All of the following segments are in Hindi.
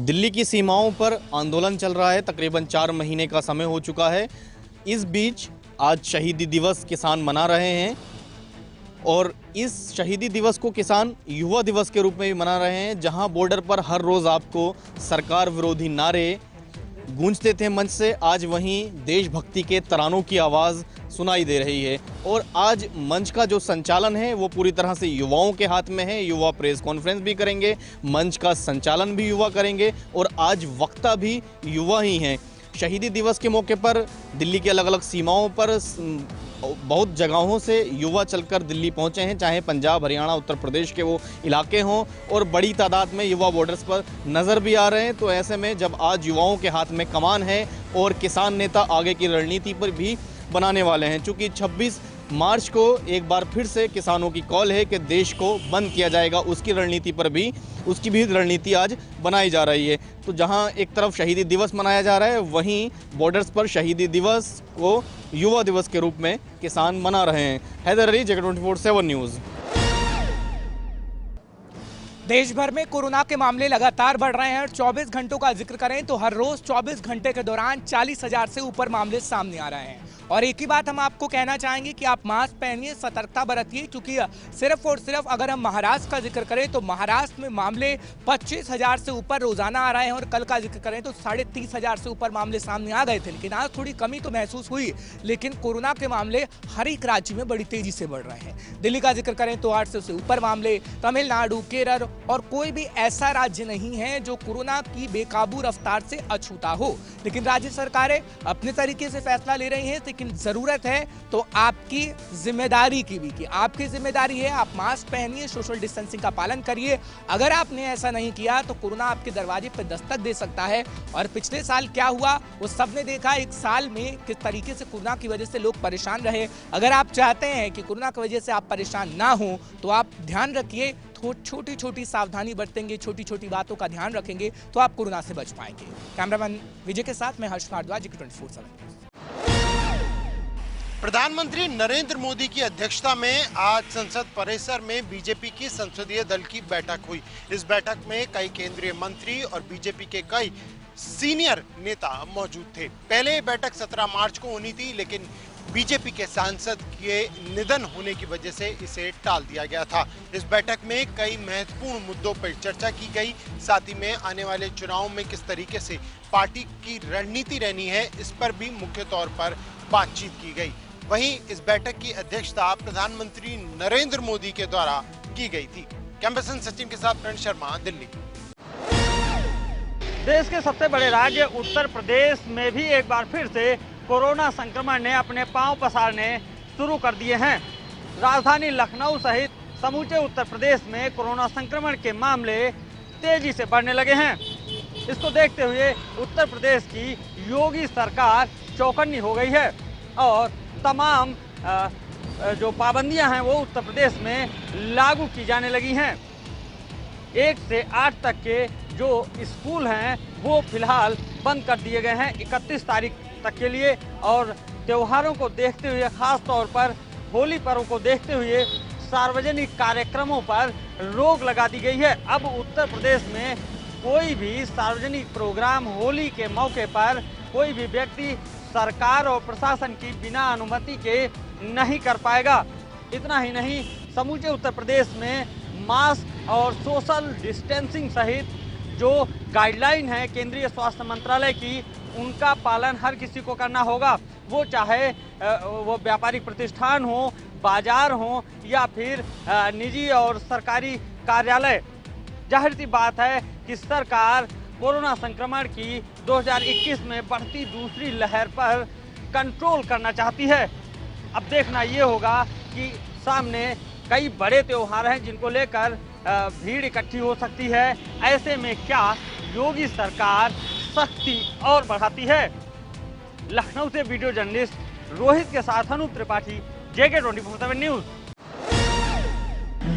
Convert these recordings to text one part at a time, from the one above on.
दिल्ली की सीमाओं पर आंदोलन चल रहा है। तकरीबन 4 महीने का समय हो चुका है। इस बीच आज शहीदी दिवस किसान मना रहे हैं और इस शहीदी दिवस को किसान युवा दिवस के रूप में भी मना रहे हैं, जहां बॉर्डर पर हर रोज़ आपको सरकार विरोधी नारे गूंजते थे मंच से, आज वहीं देशभक्ति के तरानों की आवाज़ सुनाई दे रही है। और आज मंच का जो संचालन है वो पूरी तरह से युवाओं के हाथ में है। युवा प्रेस कॉन्फ्रेंस भी करेंगे, मंच का संचालन भी युवा करेंगे और आज वक्ता भी युवा ही हैं। शहीदी दिवस के मौके पर दिल्ली के अलग अलग सीमाओं पर बहुत जगहों से युवा चलकर दिल्ली पहुंचे हैं, चाहे पंजाब, हरियाणा, उत्तर प्रदेश के वो इलाके हों, और बड़ी तादाद में युवा बॉर्डर्स पर नज़र भी आ रहे हैं। तो ऐसे में जब आज युवाओं के हाथ में कमान है और किसान नेता आगे की रणनीति पर भी बनाने वाले हैं, चूँकि 26 मार्च को एक बार फिर से किसानों की कॉल है कि देश को बंद किया जाएगा, उसकी रणनीति पर भी उसकी भी रणनीति आज बनाई जा रही है। तो जहां एक तरफ शहीदी दिवस मनाया जा रहा है, वहीं बॉर्डर्स पर शहीदी दिवस को युवा दिवस के रूप में किसान मना रहे हैं। हैदर अली, जगत 24/7 न्यूज़। देश भर में कोरोना के मामले लगातार बढ़ रहे हैं और 24 घंटों का जिक्र करें तो हर रोज 24 घंटे के दौरान 40,000 से ऊपर मामले सामने आ रहे हैं। और एक ही बात हम आपको कहना चाहेंगे कि आप मास्क पहनिए, सतर्कता बरतिए, क्योंकि सिर्फ और सिर्फ अगर हम महाराष्ट्र का जिक्र करें तो महाराष्ट्र में मामले 25,000 से ऊपर रोजाना आ रहे हैं और कल का जिक्र करें तो 30,500 से ऊपर मामले सामने आ गए थे। लेकिन आज थोड़ी कमी तो महसूस हुई, लेकिन कोरोना के मामले हर एक राज्य में बड़ी तेजी से बढ़ रहे हैं। दिल्ली का जिक्र करें तो 800 से ऊपर मामले, तमिलनाडु, केरल और कोई भी ऐसा राज्य नहीं है जो कोरोना की बेकाबू रफ्तार से अछूता हो। लेकिन राज्य सरकारें अपने तरीके से फैसला ले रही हैं, लेकिन जरूरत है तो आपकी जिम्मेदारी की भी, कि आपकी जिम्मेदारी है आप मास्क पहनिए, सोशल डिस्टेंसिंग का पालन करिए। अगर आपने ऐसा नहीं किया तो कोरोना आपके दरवाजे पर दस्तक दे सकता है। और पिछले साल क्या हुआ वो सबने देखा, एक साल में किस तरीके से कोरोना की वजह से लोग परेशान रहे। अगर आप चाहते हैं कि कोरोना की वजह से आप परेशान ना हो तो आप ध्यान रखिए, छोटी छोटी सावधानी बरतेंगे, छोटी छोटी बातों का ध्यान रखेंगे तो आप कोरोना से बच पाएंगे। कैमरामैन विजय के साथ मैं हर्ष भारद्वाज, 24/7। प्रधानमंत्री नरेंद्र मोदी की अध्यक्षता में आज संसद परिसर में बीजेपी की संसदीय दल की बैठक हुई। इस बैठक में कई केंद्रीय मंत्री और बीजेपी के कई सीनियर नेता मौजूद थे। पहले ये बैठक 17 मार्च को होनी थी, लेकिन बीजेपी के सांसद के निधन होने की वजह से इसे टाल दिया गया था। इस बैठक में कई महत्वपूर्ण मुद्दों पर चर्चा की गई, साथ ही में आने वाले चुनाव में किस तरीके से पार्टी की रणनीति रहनी है, इस पर भी मुख्य तौर पर बातचीत की गई। वहीं इस बैठक की अध्यक्षता प्रधानमंत्री नरेंद्र मोदी के द्वारा की गई थी। कैमरा पर्सन सचिन के साथ प्रणय शर्मा, दिल्ली। देश के सबसे बड़े राज्य उत्तर प्रदेश में भी एक बार फिर से कोरोना संक्रमण ने अपने पांव पसारने शुरू कर दिए हैं। राजधानी लखनऊ सहित समूचे उत्तर प्रदेश में कोरोना संक्रमण के मामले तेजी से बढ़ने लगे हैं। इसको देखते हुए उत्तर प्रदेश की योगी सरकार चौकन्नी हो गई है और तमाम जो पाबंदियां हैं वो उत्तर प्रदेश में लागू की जाने लगी हैं। 1 से 8 तक के जो स्कूल हैं वो फिलहाल बंद कर दिए गए हैं 31 तारीख तक के लिए। और त्योहारों को देखते हुए, खास तौर पर होली पर्व को देखते हुए सार्वजनिक कार्यक्रमों पर रोक लगा दी गई है। अब उत्तर प्रदेश में कोई भी सार्वजनिक प्रोग्राम होली के मौके पर कोई भी व्यक्ति सरकार और प्रशासन की बिना अनुमति के नहीं कर पाएगा। इतना ही नहीं, समूचे उत्तर प्रदेश में मास्क और सोशल डिस्टेंसिंग सहित जो गाइडलाइन है केंद्रीय स्वास्थ्य मंत्रालय की, उनका पालन हर किसी को करना होगा। वो चाहे वो व्यापारिक प्रतिष्ठान हो, बाजार हो या फिर निजी और सरकारी कार्यालय। जाहिर सी बात है कि सरकार कोरोना संक्रमण की 2021 में बढ़ती दूसरी लहर पर कंट्रोल करना चाहती है। अब देखना ये होगा कि सामने कई बड़े त्योहार हैं जिनको लेकर भीड़ इकट्ठी हो सकती है। ऐसे में क्या योगी सरकार सख्ती और बढ़ाती है? लखनऊ से वीडियो जर्नलिस्ट रोहित के साथ अनूप त्रिपाठी, JK 24/7 न्यूज़।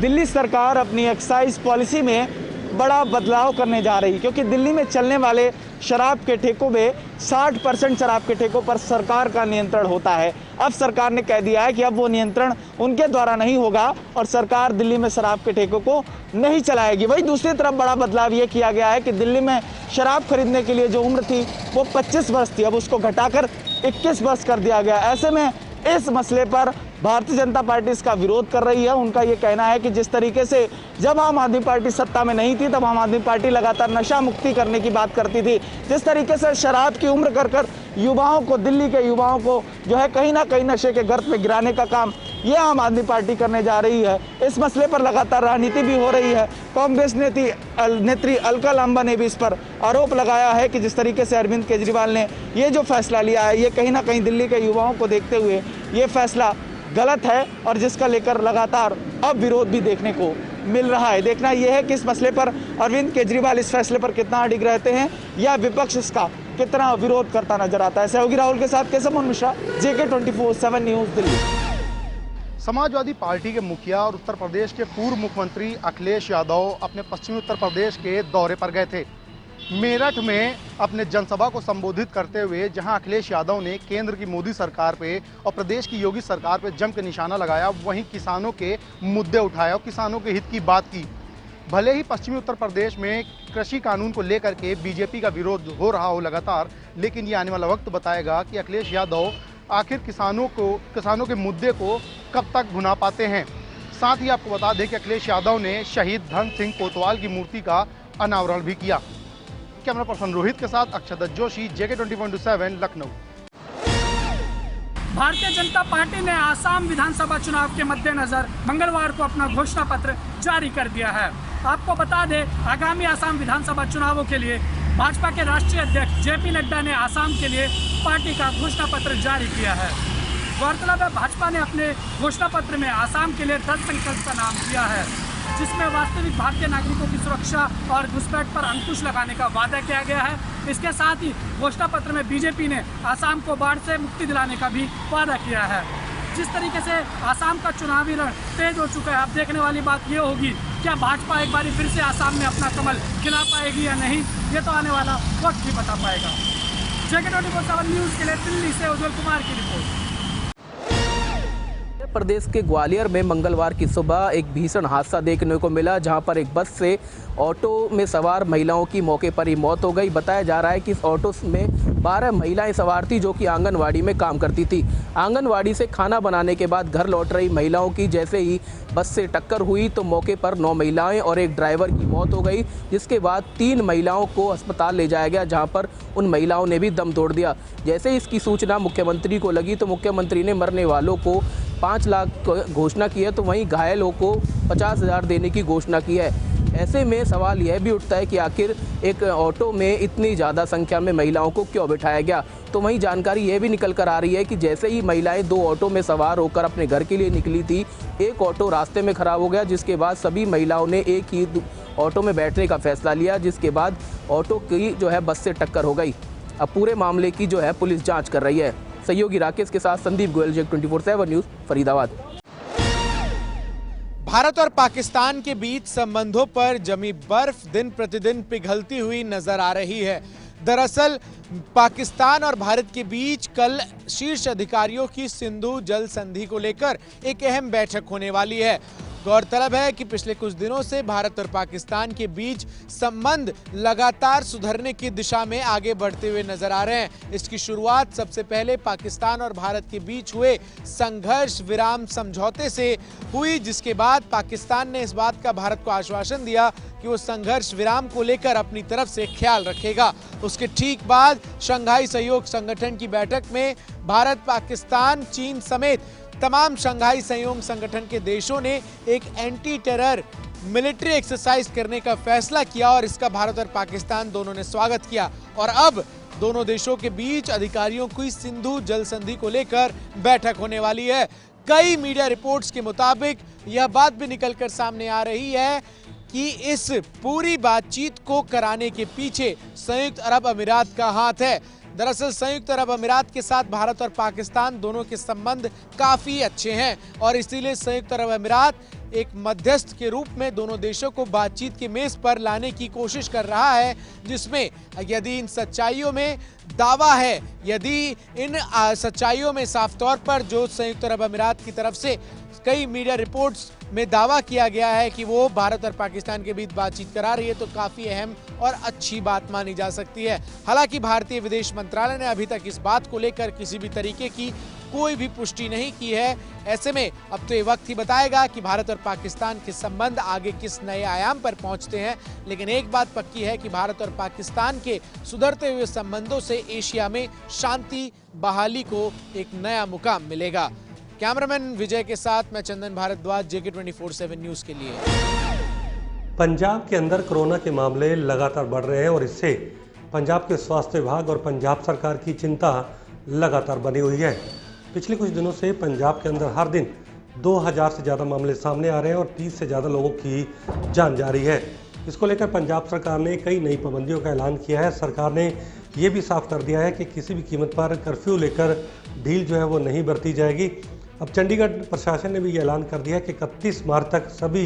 दिल्ली सरकार अपनी एक्साइज पॉलिसी में बड़ा बदलाव करने जा रही, क्योंकि दिल्ली में चलने वाले शराब के ठेकों में 60% शराब के ठेकों पर सरकार का नियंत्रण होता है। अब सरकार ने कह दिया है कि अब वो नियंत्रण उनके द्वारा नहीं होगा और सरकार दिल्ली में शराब के ठेकों को नहीं चलाएगी। वहीं दूसरी तरफ बड़ा बदलाव ये किया गया है कि दिल्ली में शराब खरीदने के लिए जो उम्र थी वो 25 वर्ष थी, अब उसको घटाकर 21 वर्ष कर दिया गया। ऐसे में इस मसले पर भारतीय जनता पार्टी इसका विरोध कर रही है। उनका ये कहना है कि जिस तरीके से जब आम आदमी पार्टी सत्ता में नहीं थी तब आम आदमी पार्टी लगातार नशा मुक्ति करने की बात करती थी, जिस तरीके से शराब की उम्र कर युवाओं को, दिल्ली के युवाओं को जो है कहीं ना कहीं नशे के गर्त में गिराने का काम ये आम आदमी पार्टी करने जा रही है। इस मसले पर लगातार राजनीति भी हो रही है। कांग्रेस नेत्री अलका लांबा ने भी इस पर आरोप लगाया है कि जिस तरीके से अरविंद केजरीवाल ने ये जो फैसला लिया है ये कहीं ना कहीं दिल्ली के युवाओं को देखते हुए ये फैसला गलत है और जिसका लेकर लगातार अब विरोध भी देखने को मिल रहा है। देखना यह है कि इस मसले पर अरविंद केजरीवाल इस फैसले पर कितना अडिग रहते हैं या विपक्ष इसका कितना विरोध करता नजर आता है। सहयोगी राहुल के साथ Keshav Mohan Mishra, JK 24/7 news, Delhi. Samajwadi party के मुखिया और उत्तर प्रदेश के पूर्व मुख्यमंत्री अखिलेश यादव अपने पश्चिमी उत्तर प्रदेश के दौरे पर गए थे। मेरठ में अपने जनसभा को संबोधित करते हुए जहां अखिलेश यादव ने केंद्र की मोदी सरकार पे और प्रदेश की योगी सरकार पे जम के निशाना लगाया, वहीं किसानों के मुद्दे उठाए और किसानों के हित की बात की। भले ही पश्चिमी उत्तर प्रदेश में कृषि कानून को लेकर के बीजेपी का विरोध हो रहा हो लगातार, लेकिन ये आने वाला वक्त बताएगा कि अखिलेश यादव आखिर किसानों के मुद्दे को कब तक भुना पाते हैं। साथ ही आपको बता दें कि अखिलेश यादव ने शहीद धन सिंह कोतवाल की मूर्ति का अनावरण भी किया। कैमरा पर्सन रोहित के साथ अक्षत जोशी, JK 24/7 लखनऊ। भारतीय जनता पार्टी ने आसाम विधानसभा चुनाव के मद्देनजर मंगलवार को अपना घोषणा पत्र जारी कर दिया है। आपको बता दें, आगामी आसाम विधानसभा चुनावों के लिए भाजपा के राष्ट्रीय अध्यक्ष JP नड्डा ने आसाम के लिए पार्टी का घोषणा पत्र जारी किया है। गौरतलब है, भाजपा ने अपने घोषणा पत्र में आसाम के लिए 10 संकल्प का नाम दिया है, जिसमें वास्तविक भारतीय नागरिकों की सुरक्षा और घुसपैठ पर अंकुश लगाने का वादा किया गया है। इसके साथ ही घोषणा पत्र में बीजेपी ने आसाम को बाढ़ से मुक्ति दिलाने का भी वादा किया है। जिस तरीके से आसाम का चुनावी रण तेज हो चुका है, अब देखने वाली बात ये होगी क्या भाजपा एक बार फिर से आसाम में अपना कमल खिला पाएगी या नहीं, ये तो आने वाला वक्त ही बता पाएगा। JK 24/7 न्यूज़ के लिए दिल्ली से उज्जवल कुमार की रिपोर्ट। प्रदेश के ग्वालियर में मंगलवार की सुबह एक भीषण हादसा देखने को मिला, जहां पर एक बस से ऑटो में सवार महिलाओं की मौके पर ही मौत हो गई। बताया जा रहा है कि इस ऑटो में 12 महिलाएं सवार थी, जो कि आंगनवाड़ी में काम करती थी। आंगनवाड़ी से खाना बनाने के बाद घर लौट रही महिलाओं की जैसे ही बस से टक्कर हुई तो मौके पर 9 महिलाएं और एक ड्राइवर की मौत हो गई, जिसके बाद 3 महिलाओं को अस्पताल ले जाया गया, जहां पर उन महिलाओं ने भी दम तोड़ दिया। जैसे इसकी सूचना मुख्यमंत्री को लगी तो मुख्यमंत्री ने मरने वालों को 5 लाख घोषणा की है, तो वहीं घायलों को 50,000 देने की घोषणा की है। ऐसे में सवाल यह भी उठता है कि आखिर एक ऑटो में इतनी ज़्यादा संख्या में महिलाओं को क्यों बिठाया गया। तो वहीं जानकारी यह भी निकल कर आ रही है कि जैसे ही महिलाएं 2 ऑटो में सवार होकर अपने घर के लिए निकली थी, एक ऑटो रास्ते में खराब हो गया, जिसके बाद सभी महिलाओं ने एक ही ऑटो में बैठने का फैसला लिया, जिसके बाद ऑटो की जो है बस से टक्कर हो गई। अब पूरे मामले की जो है पुलिस जाँच कर रही है। सहयोगी राकेश के साथ संदीप गोयल, JK 24/7 न्यूज़, फरीदाबाद। भारत और पाकिस्तान के बीच संबंधों पर जमी बर्फ दिन प्रतिदिन पिघलती हुई नजर आ रही है। दरअसल पाकिस्तान और भारत के बीच कल शीर्ष अधिकारियों की सिंधु जल संधि को लेकर एक अहम बैठक होने वाली है। गौरतलब है कि पिछले कुछ दिनों से भारत और पाकिस्तान के बीच संबंध लगातार सुधरने की दिशा में आगे बढ़ते हुए नजर आ रहे हैं। इसकी शुरुआत सबसे पहले पाकिस्तान और भारत के बीच हुए संघर्ष विराम समझौते से हुई, जिसके बाद पाकिस्तान ने इस बात का भारत को आश्वासन दिया कि वो संघर्ष विराम को लेकर अपनी तरफ से ख्याल रखेगा। उसके ठीक बाद शंघाई सहयोग संगठन की बैठक में भारत, पाकिस्तान, चीन समेत तमाम शंघाई सहयोग संगठन के देशों ने एक एंटी टेरर मिलिट्री एक्सरसाइज करने का फैसला किया और इसका भारत और पाकिस्तान दोनों ने स्वागत किया। और अब दोनों देशों के बीच अधिकारियों की सिंधु जल संधि को लेकर बैठक होने वाली है। कई मीडिया रिपोर्ट्स के मुताबिक यह बात भी निकलकर सामने आ रही है कि इस पूरी बातचीत को कराने के पीछे संयुक्त अरब अमीरात का हाथ है। दरअसल संयुक्त अरब अमीरात के साथ भारत और पाकिस्तान दोनों के संबंध काफ़ी अच्छे हैं और इसीलिए संयुक्त अरब अमीरात एक मध्यस्थ के रूप में दोनों देशों को बातचीत के मेज पर लाने की कोशिश कर रहा है, जिसमें यदि इन सच्चाइयों में दावा है, यदि इन सच्चाइयों में साफ तौर पर जो संयुक्त अरब अमीरात की तरफ से कई मीडिया रिपोर्ट्स में दावा किया गया है कि वो भारत और पाकिस्तान के बीच बातचीत करा रही है, तो काफी अहम और अच्छी बात मानी जा सकती है। हालांकि भारतीय विदेश मंत्रालय ने अभी तक इस बात को लेकर किसी भी तरीके की कोई भी पुष्टि नहीं की है। ऐसे में अब तो ये वक्त ही बताएगा कि भारत और पाकिस्तान के संबंध आगे किस नए आयाम पर पहुंचते हैं। लेकिन एक बात पक्की है कि भारत और पाकिस्तान के सुधरते हुए संबंधों से एशिया में शांति बहाली को एक नया मुकाम मिलेगा। कैमरामैन विजय के साथ मैं चंदन भारद्वाज, JK 24/7 न्यूज के लिए। पंजाब के अंदर कोरोना के मामले लगातार बढ़ रहे हैं और इससे पंजाब के स्वास्थ्य विभाग और पंजाब सरकार की चिंता लगातार बनी हुई है। पिछले कुछ दिनों से पंजाब के अंदर हर दिन 2000 से ज़्यादा मामले सामने आ रहे हैं और 30 से ज़्यादा लोगों की जान जा रही है। इसको लेकर पंजाब सरकार ने कई नई पाबंदियों का ऐलान किया है। सरकार ने ये भी साफ कर दिया है कि किसी भी कीमत पर कर्फ्यू लेकर ढील जो है वो नहीं बरती जाएगी। अब चंडीगढ़ प्रशासन ने भी ये ऐलान कर दिया है कि 31 मार्च तक सभी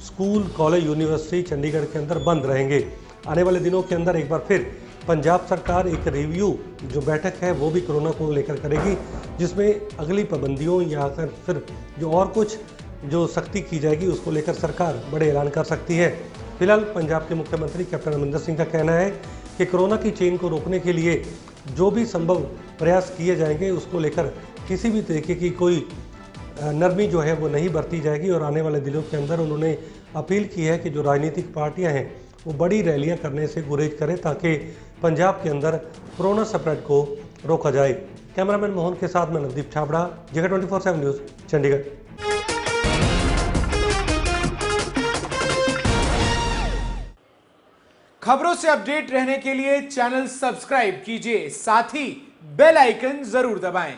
स्कूल, कॉलेज, यूनिवर्सिटी चंडीगढ़ के अंदर बंद रहेंगे। आने वाले दिनों के अंदर एक बार फिर पंजाब सरकार एक रिव्यू जो बैठक है वो भी कोरोना को लेकर करेगी, जिसमें अगली पाबंदियों या फिर जो और कुछ जो सख्ती की जाएगी उसको लेकर सरकार बड़े ऐलान कर सकती है। फिलहाल पंजाब के मुख्यमंत्री कैप्टन अमरिंदर सिंह का कहना है कि कोरोना की चेन को रोकने के लिए जो भी संभव प्रयास किए जाएंगे उसको लेकर किसी भी तरीके की कोई नरमी जो है वो नहीं बरती जाएगी। और आने वाले दिनों के अंदर उन्होंने अपील की है कि जो राजनीतिक पार्टियां हैं वो बड़ी रैलियां करने से गुरेज करें ताकि पंजाब के अंदर कोरोना स्प्रेड को रोका जाए। कैमरामैन मोहन के साथ मैं नवदीप छाबड़ा, JK 24/7 न्यूज़, चंडीगढ़। खबरों से अपडेट रहने के लिए चैनल सब्सक्राइब कीजिए, साथ ही बेल आइकन जरूर दबाएं।